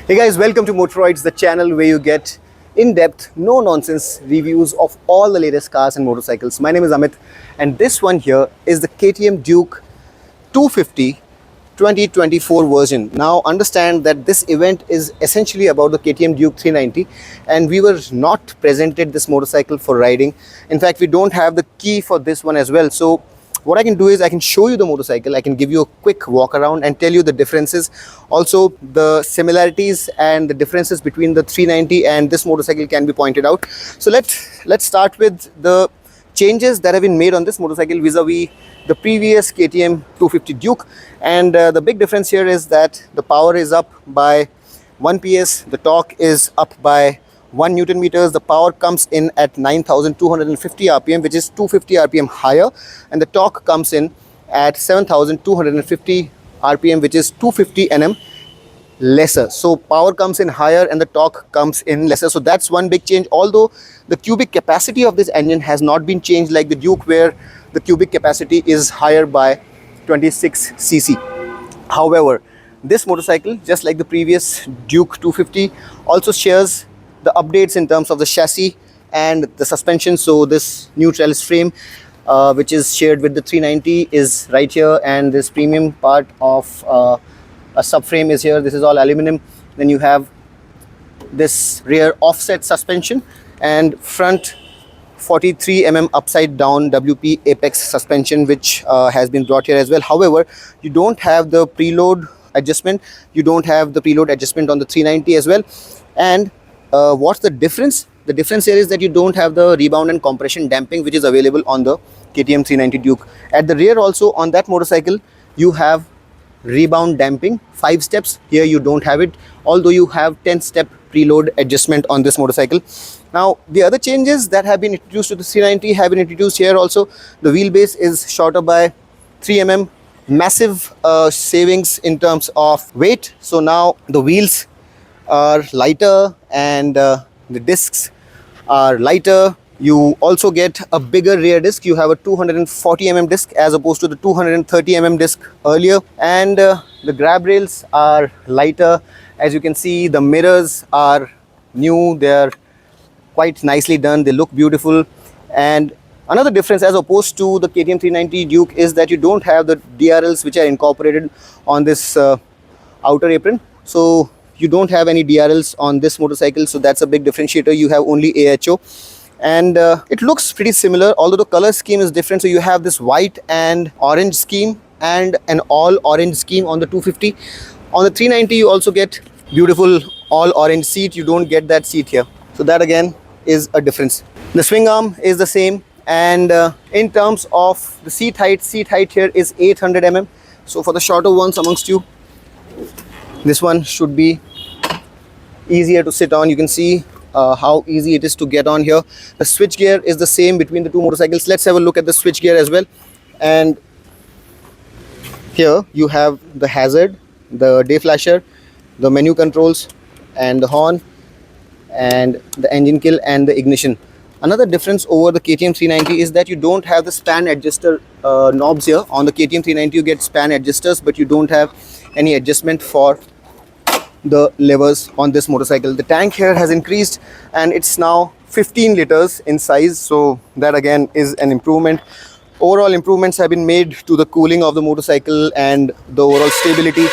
Hey guys, welcome to Motoroids, the channel where you get in-depth, no-nonsense reviews of all the latest cars and motorcycles. My name is Amit, and this one here is the KTM Duke 250 2024 version. Now understand that this event is essentially about the KTM Duke 390, and we were not presented this motorcycle for riding. In fact, we don't have the key for this one as well. So what I can do is I can show you the motorcycle, I can give you a quick walk around and tell you the differences, also the similarities and the differences between the 390 and this motorcycle can be pointed out. So let's start with the changes that have been made on this motorcycle vis-a-vis the previous KTM 250 Duke. And the big difference here is that the power is up by 1 PS, the torque is up by 1 Newton meters. The power comes in at 9,250 RPM, which is 250 RPM higher, and the torque comes in at 7,250 RPM, which is 250 Nm lesser. So power comes in higher and the torque comes in lesser. So that's one big change, although the cubic capacity of this engine has not been changed like the Duke, where the cubic capacity is higher by 26 cc. However, this motorcycle, just like the previous Duke 250, also shares the updates in terms of the chassis and the suspension. So this new trellis frame, which is shared with the 390, is right here, and this premium part of a subframe is here. This is all aluminum. Then you have this rear offset suspension and front 43 mm upside down WP apex suspension, which has been brought here as well. However, you don't have the preload adjustment. You don't have the preload adjustment on the 390 as well. And what's the difference? The difference here is that you don't have the rebound and compression damping, which is available on the KTM 390 Duke. At the rear also, on that motorcycle, you have rebound damping, 5 steps. Here you don't have it, although you have 10-step preload adjustment on this motorcycle. Now the other changes that have been introduced to the 390 have been introduced here also. The wheelbase is shorter by 3 mm, massive savings in terms of weight. So now the wheels are lighter and the discs are lighter. You also get a bigger rear disc. You have a 240 mm disc as opposed to the 230 mm disc earlier, and the grab rails are lighter. As you can see, the mirrors are new. They are quite nicely done. They look beautiful. And another difference as opposed to the KTM 390 Duke is that you don't have the DRLs which are incorporated on this outer apron. So you don't have any DRLs on this motorcycle, so that's a big differentiator. You have only AHO, and it looks pretty similar, although the color scheme is different. So you have this white and orange scheme and an all orange scheme on the 250. On the 390 you also get beautiful all orange seat. You don't get that seat here, so that again is a difference. The swing arm is the same, and in terms of the seat height here is 800 mm. So for the shorter ones amongst you, this one should be easier to sit on. You can see how easy it is to get on here. The switch gear is the same between the two motorcycles. Let's have a look at the switch gear as well. And here you have the hazard, the day flasher, the menu controls, and the horn, and the engine kill and the ignition. Another difference over the KTM 390 is that you don't have the span adjuster knobs here. On the KTM 390 you get span adjusters, but you don't have any adjustment for the levers on this motorcycle. The tank here has increased and it's now 15 liters in size, so that again is an improvement. Overall improvements have been made to the cooling of the motorcycle and the overall stability.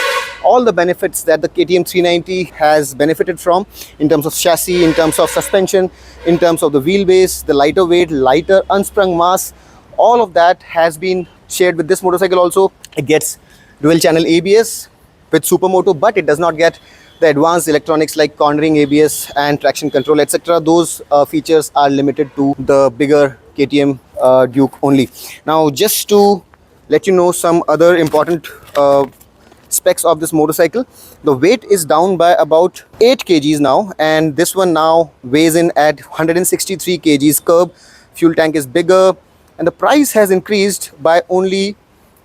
All the benefits that the KTM 390 has benefited from in terms of chassis, in terms of suspension, in terms of the wheelbase, the lighter weight, lighter unsprung mass, all of that has been shared with this motorcycle also. It gets dual channel ABS with Supermoto, but it does not get the advanced electronics like cornering ABS and traction control, etc. Those features are limited to the bigger KTM Duke only. Now, just to let you know some other important specs of this motorcycle, the weight is down by about 8 kgs now, and this one now weighs in at 163 kgs curb. Fuel tank is bigger, and the price has increased by only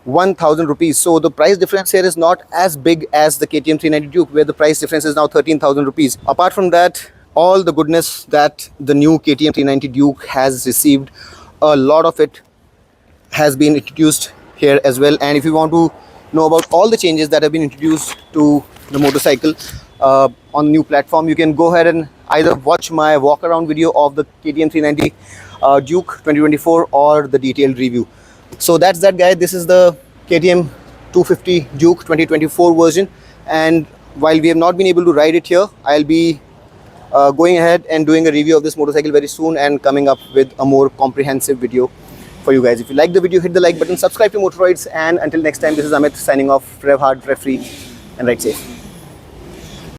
1,000 rupees. So the price difference here is not as big as the KTM 390 Duke, where the price difference is now 13,000 rupees. Apart from that, all the goodness that the new KTM 390 Duke has received, a lot of it has been introduced here as well. And if you want to know about all the changes that have been introduced to the motorcycle, on the new platform. You can go ahead and either watch my walk around video of the KTM 390 Duke 2024 or the detailed review. So that's that, guy. This is the KTM 250 Duke 2024 version, and while we have not been able to ride it here, I'll be going ahead and doing a review of this motorcycle very soon and coming up with a more comprehensive video for you guys. If you like the video, hit the like button, subscribe to Motoroids, and until next time, this is Amit signing off. Rev hard, rev free, and ride safe.